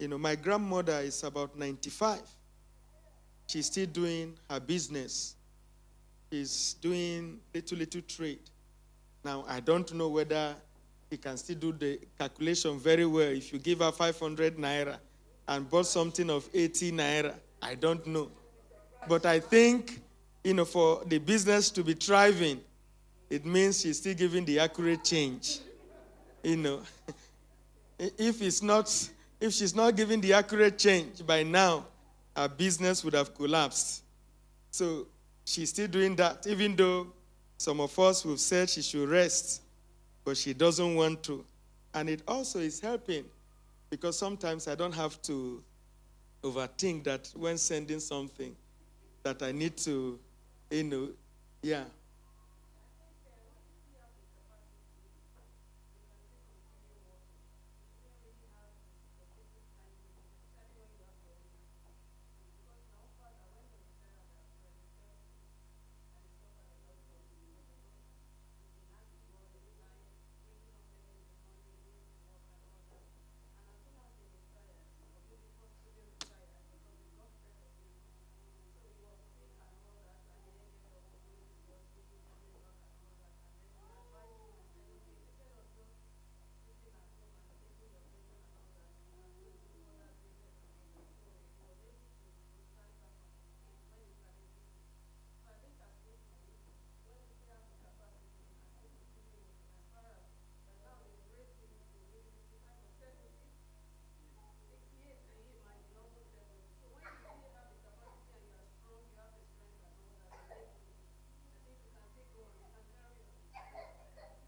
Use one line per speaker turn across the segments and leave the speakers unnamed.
My grandmother is about 95. She's still doing her business. She's doing little trade. Now, I don't know whether he can still do the calculation very well. If you give her 500 naira and bought something of 80 naira, I don't know. But I think, for the business to be thriving, it means she's still giving the accurate change. If she's not giving the accurate change by now, her business would have collapsed. So she's still doing that, even though some of us have said she should rest, but she doesn't want to. And it also is helping, because sometimes I don't have to overthink that when sending something that I need to, yeah.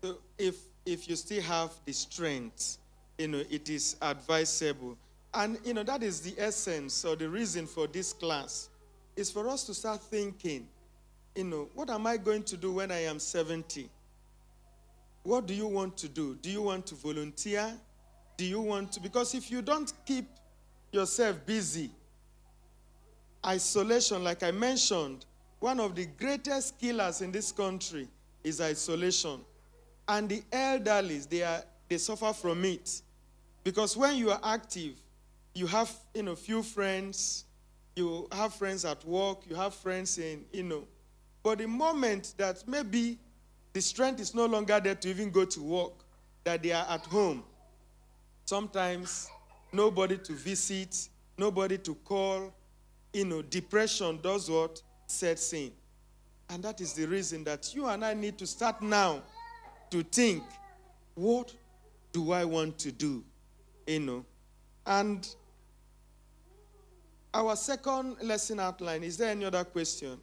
So if you still have the strength, it is advisable. And that is the essence or the reason for this class, is for us to start thinking, what am I going to do when I am 70? What do you want to do? Do you want to volunteer? Do you want to? Because if you don't keep yourself busy, isolation, like I mentioned, one of the greatest killers in this country is isolation. And the elderly, they suffer from it. Because when you are active, you have, few friends, you have friends at work, you have friends in, But the moment that maybe the strength is no longer there to even go to work, that they are at home, sometimes nobody to visit, nobody to call, depression does what? Sets in. And that is the reason that you and I need to start now to think, what do I want to do? And our second lesson outline, is there any other question?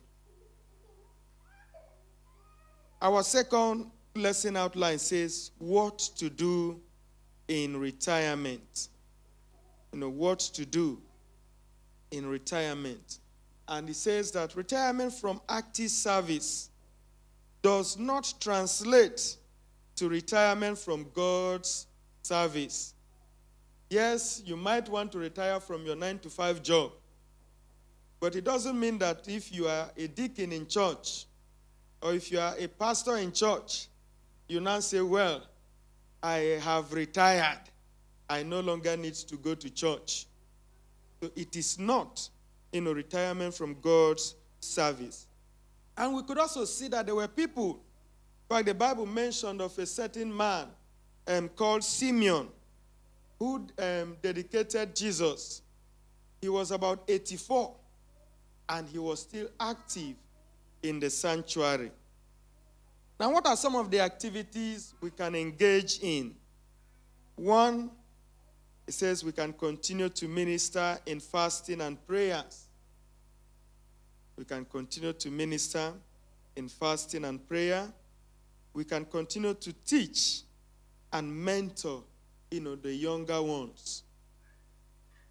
Our second lesson outline says what to do in retirement. What to do in retirement. And it says that retirement from active service does not translate to retirement from God's service. Yes, you might want to retire from your 9-to-5 job, but it doesn't mean that if you are a deacon in church or if you are a pastor in church, you now say, well, I have retired. I no longer need to go to church. So it is not, retirement from God's service. And we could also see that there were people, in fact, the Bible mentioned of a certain man called Simeon, who dedicated Jesus. He was about 84, and he was still active in the sanctuary. Now, what are some of the activities we can engage in? One, it says we can continue to minister in fasting and prayers. We can continue to minister in fasting and prayer. We can continue to teach and mentor, the younger ones.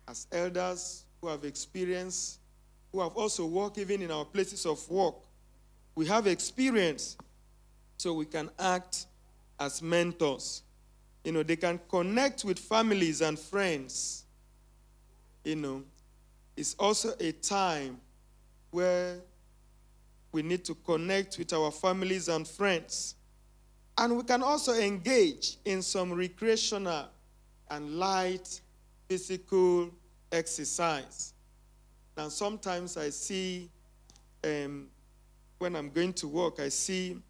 As elders who have experience, who have also worked even in our places of work, we have experience, so we can act as mentors. They can connect with families and friends. It's also a time where we need to connect with our families and friends. And we can also engage in some recreational and light physical exercise. Now, sometimes I see, when I'm going to work, I see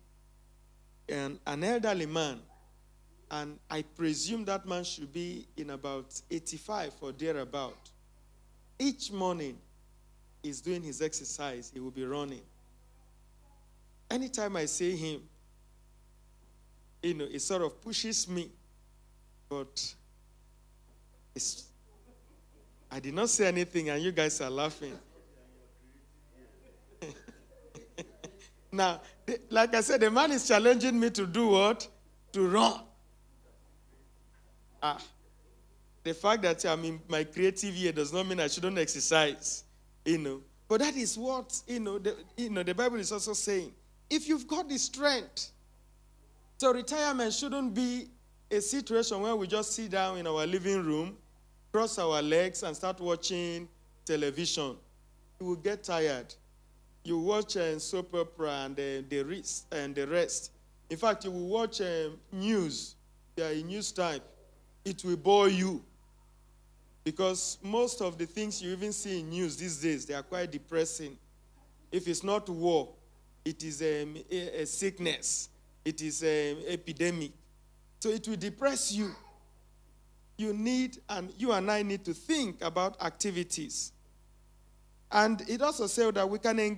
an elderly man, and I presume that man should be in about 85 or thereabout. Each morning, he's doing his exercise. He will be running. Anytime I see him, it sort of pushes me. But I did not say anything, and you guys are laughing. Now, like I said, the man is challenging me to do what? To run. The fact that I'm in my creative year does not mean I shouldn't exercise, But that is what, the Bible is also saying. If you've got the strength, so retirement shouldn't be a situation where we just sit down in our living room, cross our legs, and start watching television. You will get tired. You watch soap opera and the rest. In fact, you will watch news. They are a news type. It will bore you. Because most of the things you even see in news these days, they are quite depressing. If it's not war, it is a sickness. It is an epidemic. So it will depress you. You and I need to think about activities. And it also says that we can engage